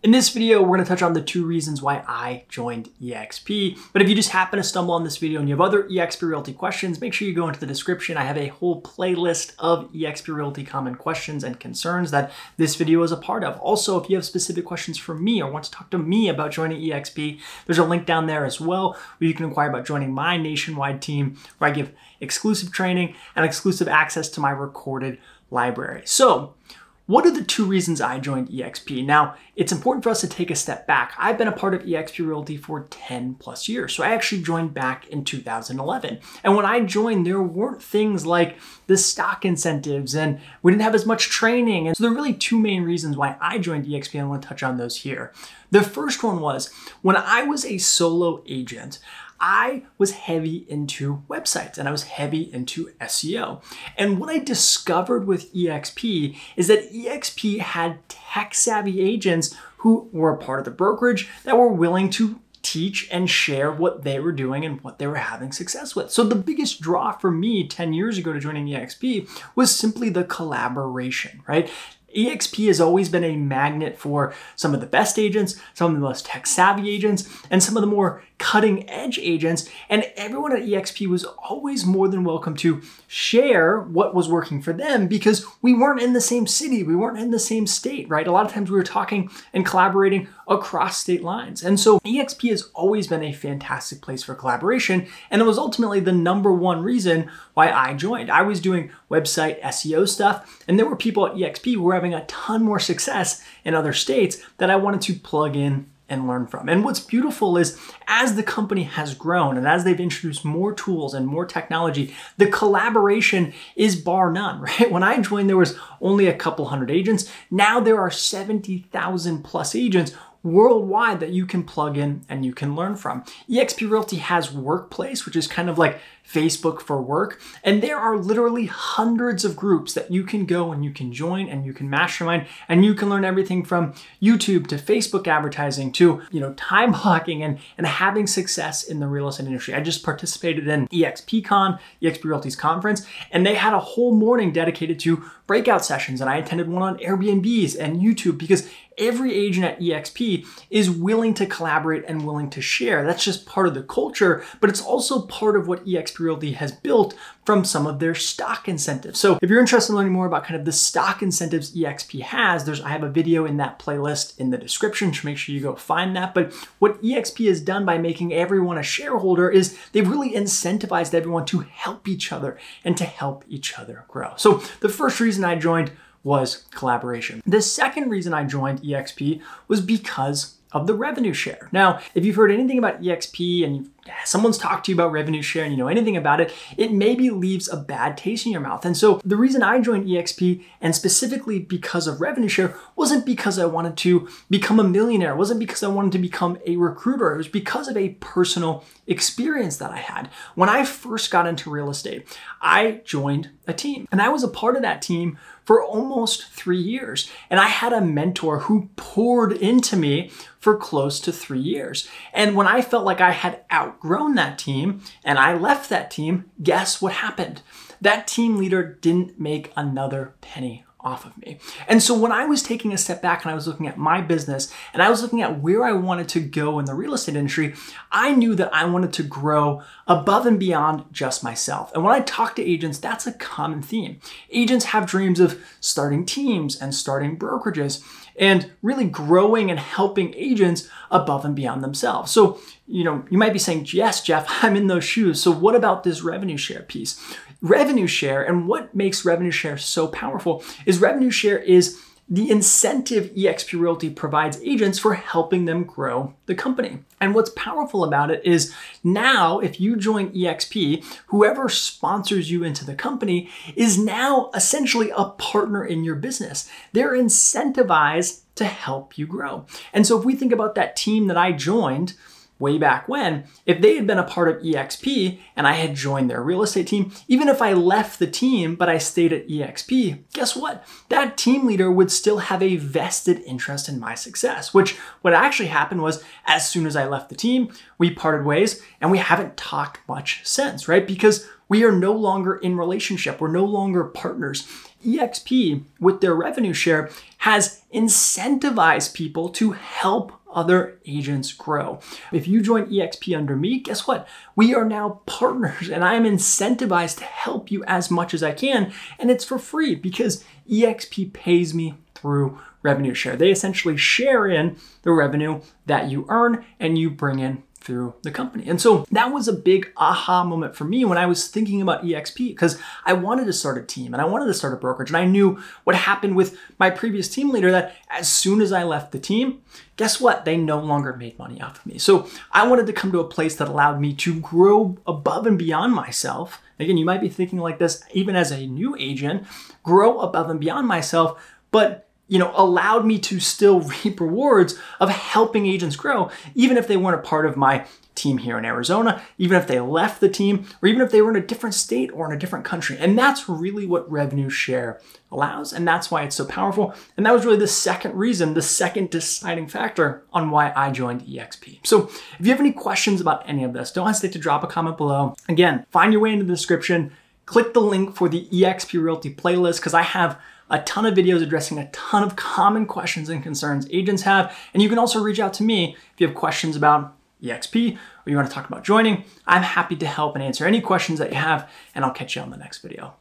In this video, we're going to touch on the 2 reasons why I joined eXp. But if you just happen to stumble on this video and you have other eXp Realty questions, make sure you go into the description. I have a whole playlist of eXp Realty common questions and concerns that this video is a part of. Also, if you have specific questions for me or want to talk to me about joining eXp, there's a link down there as well where you can inquire about joining my nationwide team where I give exclusive training and exclusive access to my recorded library. So, what are the 2 reasons I joined eXp? Now, it's important for us to take a step back. I've been a part of eXp Realty for 10 plus years. So I actually joined back in 2011. And when I joined, there weren't things like the stock incentives and we didn't have as much training. And so there are really 2 main reasons why I joined eXp, and I want to touch on those here. The first one was when I was a solo agent, I was heavy into websites and I was heavy into SEO. And what I discovered with eXp is that eXp had tech-savvy agents who were a part of the brokerage that were willing to teach and share what they were doing and what they were having success with. So the biggest draw for me 10 years ago to joining eXp was simply the collaboration, right? eXp has always been a magnet for some of the best agents, some of the most tech-savvy agents, and some of the more cutting-edge agents, and everyone at eXp was always more than welcome to share what was working for them because we weren't in the same city, we weren't in the same state, right? A lot of times we were talking and collaborating across state lines. And so eXp has always been a fantastic place for collaboration, and it was ultimately the #1 reason why I joined. I was doing website SEO stuff, and there were people at eXp who were having a ton more success in other states that I wanted to plug in and learn from. And what's beautiful is as the company has grown and as they've introduced more tools and more technology, the collaboration is bar none, right? When I joined, there was only a couple hundred agents. Now there are 70,000 plus agents worldwide that you can plug in and you can learn from. eXp Realty has Workplace, which is kind of like Facebook for work. And there are literally hundreds of groups that you can go and you can join and you can mastermind and you can learn everything from YouTube to Facebook advertising to, time blocking and having success in the real estate industry. I just participated in eXpCon, eXp Realty's conference, and they had a whole morning dedicated to breakout sessions. And I attended one on Airbnbs and YouTube because every agent at eXp is willing to collaborate and willing to share. That's just part of the culture, but it's also part of what eXp Realty has built from some of their stock incentives. So if you're interested in learning more about kind of the stock incentives eXp has, I have a video in that playlist in the description, so make sure you go find that. But what eXp has done by making everyone a shareholder is they've really incentivized everyone to help each other and to help each other grow. So the first reason I joined was collaboration. The second reason I joined eXp was because of the revenue share. Now, if you've heard anything about eXp and someone's talked to you about revenue share and you know anything about it, it maybe leaves a bad taste in your mouth. And so the reason I joined eXp, and specifically because of revenue share, wasn't because I wanted to become a millionaire. It wasn't because I wanted to become a recruiter. It was because of a personal experience that I had. When I first got into real estate, I joined a team and I was a part of that team for almost 3 years. And I had a mentor who poured into me for close to 3 years. And when I felt like I had outgrown that team and I left that team, guess what happened? That team leader didn't make another penny off of me. And so when I was taking a step back and I was looking at my business and I was looking at where I wanted to go in the real estate industry, I knew that I wanted to grow above and beyond just myself. And when I talk to agents, that's a common theme. Agents have dreams of starting teams and starting brokerages and really growing and helping agents above and beyond themselves. So, you might be saying, yes, Jeff, I'm in those shoes. So what about this revenue share piece? Revenue share, and what makes revenue share so powerful is revenue share is the incentive eXp Realty provides agents for helping them grow the company. And what's powerful about it is now if you join eXp, whoever sponsors you into the company is now essentially a partner in your business. They're incentivized to help you grow. And so if we think about that team that I joined way back when, if they had been a part of eXp and I had joined their real estate team, even if I left the team but I stayed at eXp, guess what? That team leader would still have a vested interest in my success, which what actually happened was as soon as I left the team, we parted ways and we haven't talked much since, right? Because we are no longer in relationship. We're no longer partners. eXp, with their revenue share, has incentivized people to help other agents grow. If you join eXp under me, guess what? We are now partners, and I am incentivized to help you as much as I can, and it's for free because eXp pays me through revenue share. They essentially share in the revenue that you earn and you bring in through the company. And so that was a big aha moment for me when I was thinking about eXp, because I wanted to start a team and I wanted to start a brokerage. And I knew what happened with my previous team leader, that as soon as I left the team, guess what? They no longer made money off of me. So I wanted to come to a place that allowed me to grow above and beyond myself. Again, you might be thinking like this even as a new agent, grow above and beyond myself, but allowed me to still reap rewards of helping agents grow, even if they weren't a part of my team here in Arizona, even if they left the team, or even if they were in a different state or in a different country. And that's really what revenue share allows. And that's why it's so powerful. And that was really the second reason, the second deciding factor on why I joined eXp. So if you have any questions about any of this, don't hesitate to drop a comment below. Again, find your way into the description, click the link for the eXp Realty playlist, because I have a ton of videos addressing a ton of common questions and concerns agents have. And you can also reach out to me if you have questions about eXp or you want to talk about joining. I'm happy to help and answer any questions that you have, and I'll catch you on the next video.